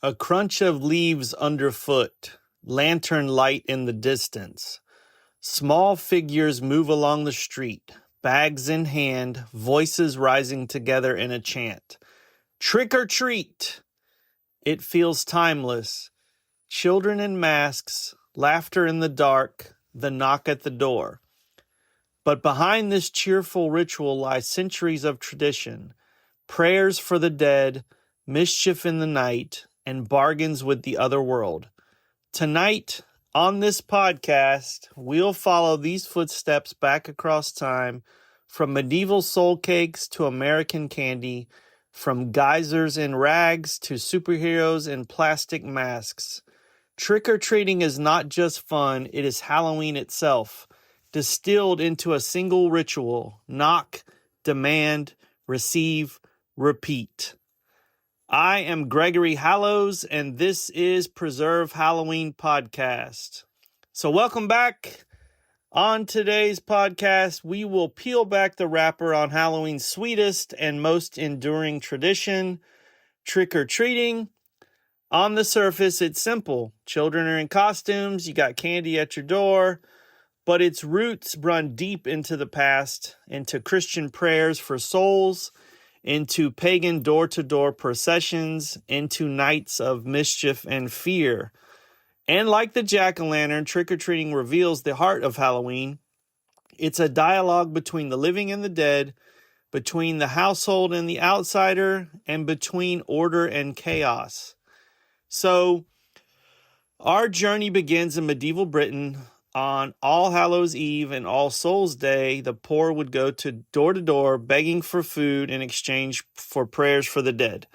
A crunch of leaves underfoot, lantern light in the distance. Small figures move along the street, bags in hand, voices rising together in a chant. Trick or treat! It feels timeless. Children in masks, laughter in the dark, the knock at the door. But behind this cheerful ritual lie centuries of tradition, prayers for the dead, mischief in the night, and bargains with the other world. Tonight, on this podcast, we'll follow these footsteps back across time, from medieval soul cakes to American candy, from geysers in rags to superheroes in plastic masks. Trick-or-treating is not just fun, it is Halloween itself, distilled into a single ritual: knock, demand, receive, repeat. I am Gregory Hallows, and this is Preserve Halloween Podcast. So welcome back. On today's podcast, we will peel back the wrapper on Halloween's sweetest and most enduring tradition, trick-or-treating. On the surface, it's simple. Children are in costumes, you got candy at your door, but its roots run deep into the past, into Christian prayers for souls, into pagan door-to-door processions, into nights of mischief and fear. And like the jack-o'-lantern, trick-or-treating reveals the heart of Halloween. It's a dialogue between the living and the dead, between the household and the outsider, and between order and chaos. So, our journey begins in medieval Britain. On All Hallows Eve and All Souls Day, the poor would go to door, begging for food in exchange for prayers for the dead.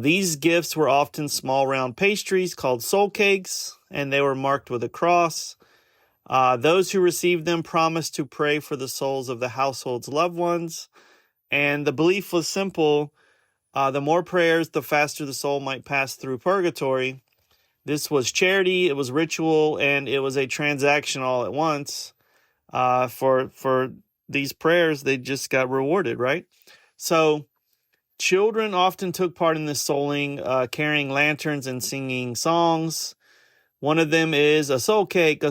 These gifts were often small round pastries called soul cakes, and they were marked with a cross. Those who received them promised to pray for the souls of the household's loved ones, and the belief was simple. The more prayers, the faster the soul might pass through purgatory. This was charity, it was ritual, and it was a transaction all at once. For these prayers, they just got rewarded, right? So children often took part in this souling, carrying lanterns and singing songs. One of them is a soul cake,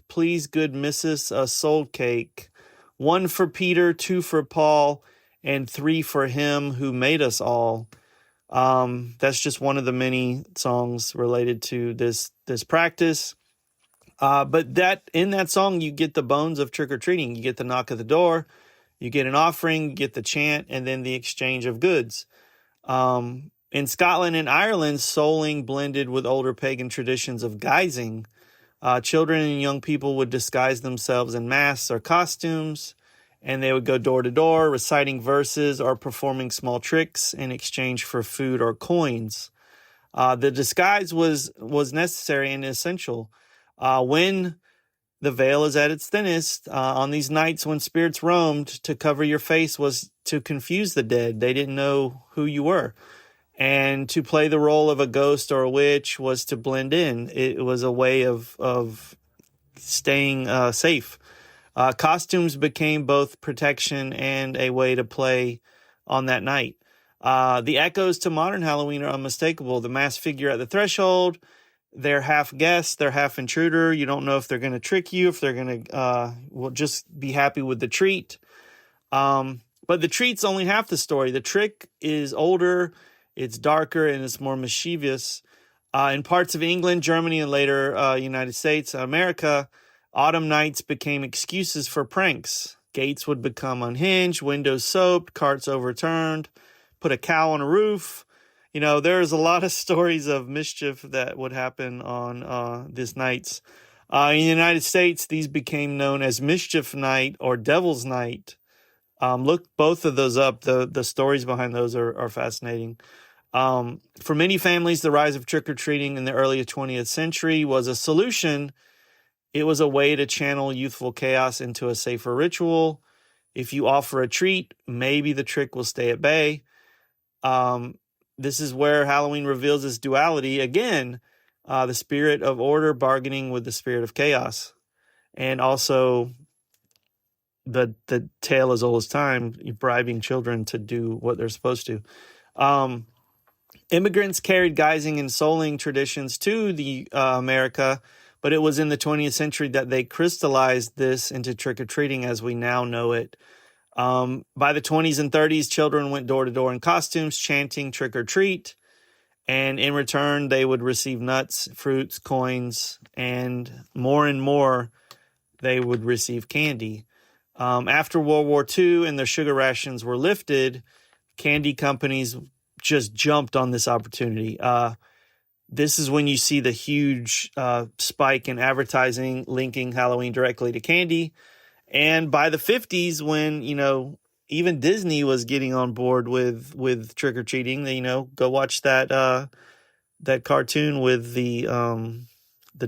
please good missus, a soul cake. 1 for Peter, 2 for Paul, and 3 for him who made us all. That's just one of the many songs related to this practice. But in that song, you get the bones of trick-or-treating. You get the knock at the door, you get an offering, you get the chant, and then the exchange of goods. In Scotland and Ireland, souling blended with older pagan traditions of guising. Children and young people would disguise themselves in masks or costumes, and they would go door to door, reciting verses or performing small tricks in exchange for food or coins. The disguise was necessary and essential. When the veil is at its thinnest, on these nights when spirits roamed, to cover your face was to confuse the dead. They didn't know who you were. And to play the role of a ghost or a witch was to blend in. It was a way of staying safe. Costumes became both protection and a way to play on that night. The echoes to modern Halloween are unmistakable. The masked figure at the threshold, they're half guest, they're half intruder. You don't know if they're going to trick you, if they're going to just be happy with the treat. But the treat's only half the story. The trick is older, it's darker, and it's more mischievous. In parts of England, Germany, and later United States, America, autumn nights became excuses for pranks. Gates would become unhinged, windows soaped, carts overturned, put a cow on a roof. You know, there's a lot of stories of mischief that would happen on these nights. In the United States, these became known as Mischief Night or Devil's Night. Look both of those up. The stories behind those are fascinating. For many families, the rise of trick-or-treating in the early 20th century was a solution. It was a way to channel youthful chaos into a safer ritual. If you offer a treat, maybe the trick will stay at bay. This is where Halloween reveals its duality. Again, the spirit of order bargaining with the spirit of chaos. And also the tale as old as time, bribing children to do what they're supposed to. Immigrants carried guising and souling traditions to the America, but it was in the 20th century that they crystallized this into trick-or-treating as we now know it. By the 20s and 30s, children went door to door in costumes, chanting trick or treat. And in return, they would receive nuts, fruits, coins, and more, they would receive candy. After World War II and their sugar rations were lifted, candy companies just jumped on this opportunity. This is when you see the huge spike in advertising linking Halloween directly to candy. And by the 50s, when, even Disney was getting on board with trick-or-treating, go watch that cartoon with the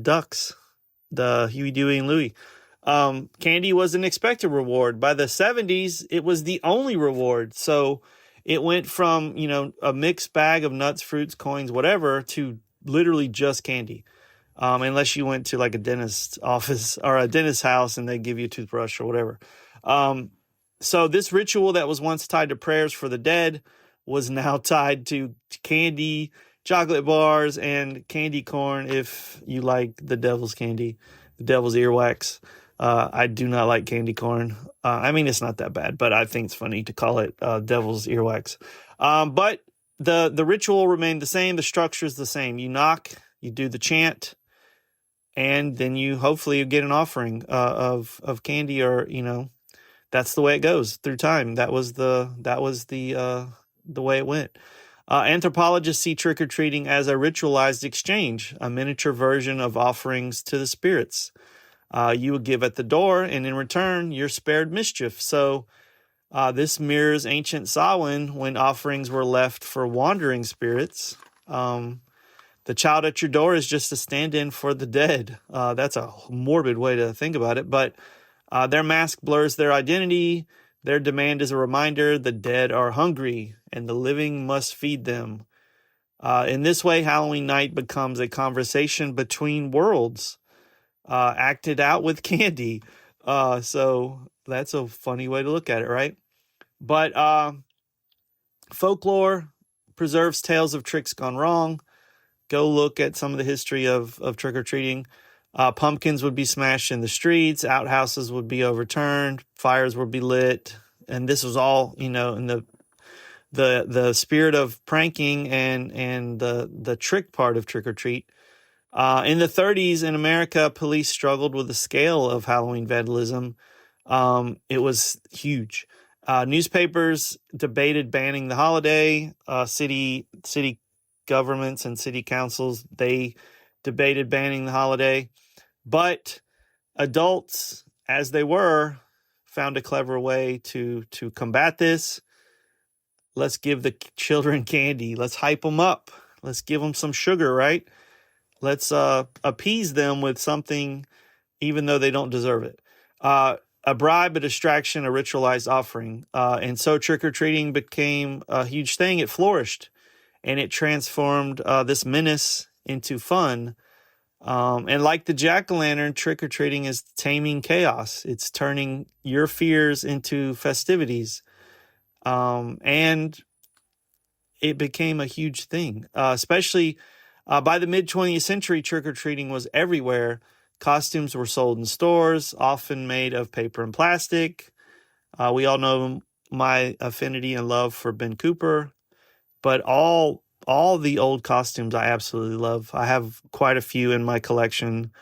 ducks, the Huey, Dewey, and Louie. Candy was an expected reward. By the 70s, it was the only reward. So it went from, a mixed bag of nuts, fruits, coins, whatever, to literally just candy. Unless you went to like a dentist's office or a dentist's house and they give you a toothbrush or whatever. So this ritual that was once tied to prayers for the dead was now tied to candy, chocolate bars, and candy corn if you like the devil's candy, the devil's earwax. I do not like candy corn. It's not that bad, but I think it's funny to call it devil's earwax. But the ritual remained the same. The structure is the same. You knock, you do the chant, and then you hopefully get an offering of candy, or that's the way it goes through time. That was the way it went. Anthropologists see trick-or-treating as a ritualized exchange, a miniature version of offerings to the spirits. You would give at the door, and in return, you're spared mischief. So this mirrors ancient Samhain when offerings were left for wandering spirits. The child at your door is just a stand-in for the dead. That's a morbid way to think about it, but their mask blurs their identity. Their demand is a reminder the dead are hungry and the living must feed them. In this way, Halloween night becomes a conversation between worlds, acted out with candy. So that's a funny way to look at it, right? But folklore preserves tales of tricks gone wrong. Go look at some of the history of trick-or-treating. Pumpkins would be smashed in the streets. Outhouses would be overturned. Fires would be lit. And this was all, in the spirit of pranking and the trick part of trick-or-treat. In the 30s in America, police struggled with the scale of Halloween vandalism. It was huge. Newspapers debated banning the holiday. City governments and city councils, they debated banning the holiday. But adults, as they were, found a clever way to combat this. Let's give the children candy. Let's hype them up. Let's give them some sugar, right? Let's appease them with something, even though they don't deserve it. A bribe, a distraction, a ritualized offering. And so trick-or-treating became a huge thing. It flourished, and it transformed this menace into fun. And like the jack-o'-lantern, trick-or-treating is taming chaos. It's turning your fears into festivities. And it became a huge thing, especially by the mid-20th century, trick-or-treating was everywhere. Costumes were sold in stores, often made of paper and plastic. We all know my affinity and love for Ben Cooper, but all the old costumes I absolutely love. I have quite a few in my collection,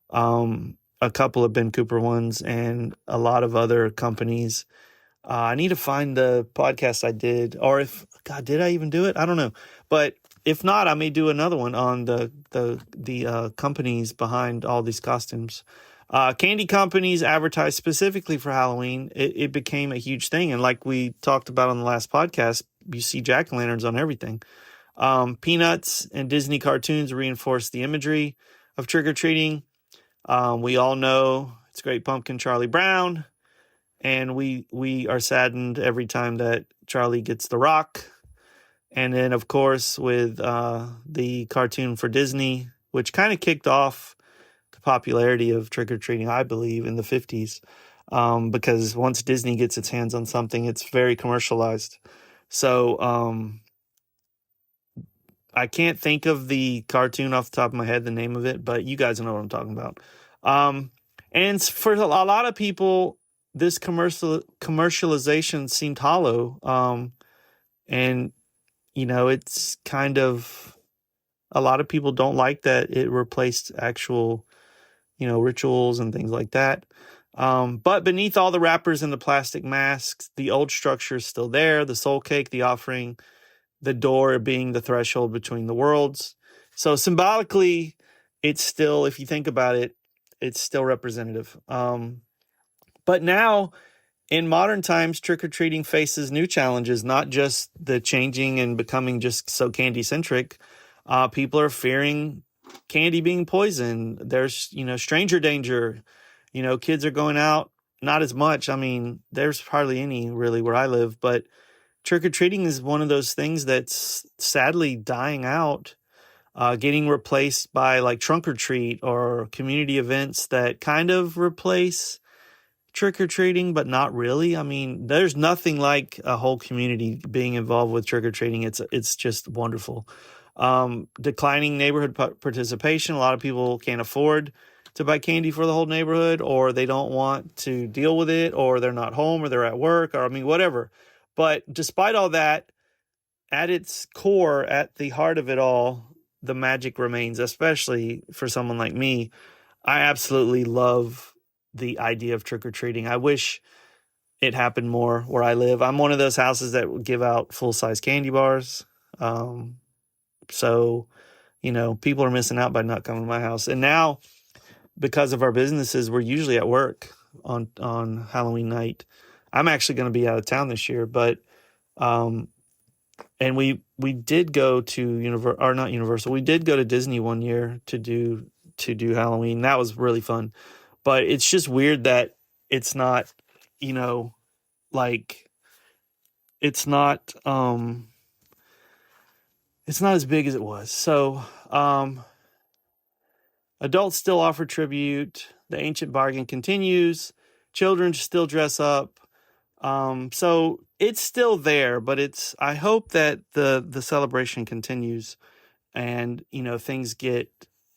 a couple of Ben Cooper ones and a lot of other companies. I need to find the podcast I did, or did I even do it? I don't know. But if not, I may do another one on the companies behind all these costumes. Candy companies advertise specifically for Halloween. It became a huge thing. And like we talked about on the last podcast, you see jack-o'-lanterns on everything. Peanuts and Disney cartoons reinforce the imagery of trick-or-treating. We all know It's Great Pumpkin, Charlie Brown. And we are saddened every time that Charlie gets the rock. And then, of course, with the cartoon for Disney, which kind of kicked off the popularity of trick-or-treating, I believe, in the 50s. Because once Disney gets its hands on something, it's very commercialized. So I can't think of the cartoon off the top of my head, the name of it, but you guys know what I'm talking about. And for a lot of people, this commercialization seemed hollow. And it's kind of, a lot of people don't like that it replaced actual, rituals and things like that. But beneath all the wrappers and the plastic masks, the old structure is still there. The soul cake, the offering, the door being the threshold between the worlds. So symbolically, it's still, if you think about it, it's still representative. But now, in modern times, trick-or-treating faces new challenges, not just the changing and becoming just so candy-centric. People are fearing candy being poisoned. There's, stranger danger. Kids are going out, not as much. I mean, there's hardly any really where I live, but trick-or-treating is one of those things that's sadly dying out, getting replaced by like trunk or treat or community events that kind of replace trick-or-treating, but not really. I mean, there's nothing like a whole community being involved with trick-or-treating. It's just wonderful. Declining neighborhood participation. A lot of people can't afford to buy candy for the whole neighborhood, or they don't want to deal with it, or they're not home, or they're at work, or whatever. But despite all that, at its core, at the heart of it all, the magic remains, especially for someone like me. I absolutely love the idea of trick-or-treating. I wish it happened more where I live. I'm one of those houses that would give out full-size candy bars. So, people are missing out by not coming to my house. And now, because of our businesses, we're usually at work on Halloween night. I'm actually going to be out of town this year, but and we did go to not Universal. We did go to Disney one year to do Halloween. That was really fun. But it's just weird that it's not, like it's not as big as it was. So, adults still offer tribute. The ancient bargain continues. Children still dress up. So it's still there, but I hope that the celebration continues and, things get,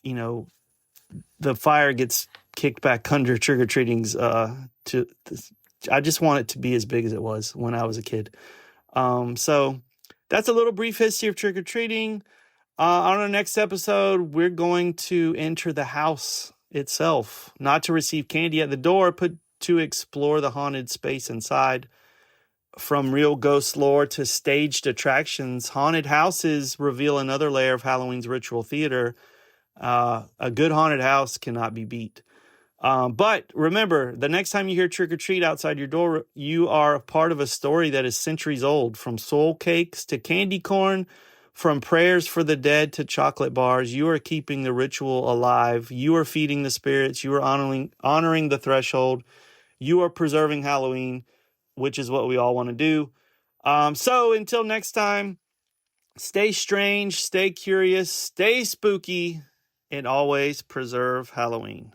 the fire gets kicked back under trick-or-treating's, I just want it to be as big as it was when I was a kid. So that's a little brief history of trick-or-treating. On our next episode, we're going to enter the house itself, not to receive candy at the door, but to explore the haunted space inside. From real ghost lore to staged attractions, haunted houses reveal another layer of Halloween's ritual theater. A good haunted house cannot be beat. But remember, the next time you hear trick or treat outside your door, you are a part of a story that is centuries old. From soul cakes to candy corn, from prayers for the dead to chocolate bars, you are keeping the ritual alive. You are feeding the spirits. You are honoring the threshold. You are preserving Halloween, which is what we all want to do. So until next time, stay strange, stay curious, stay spooky, and always preserve Halloween.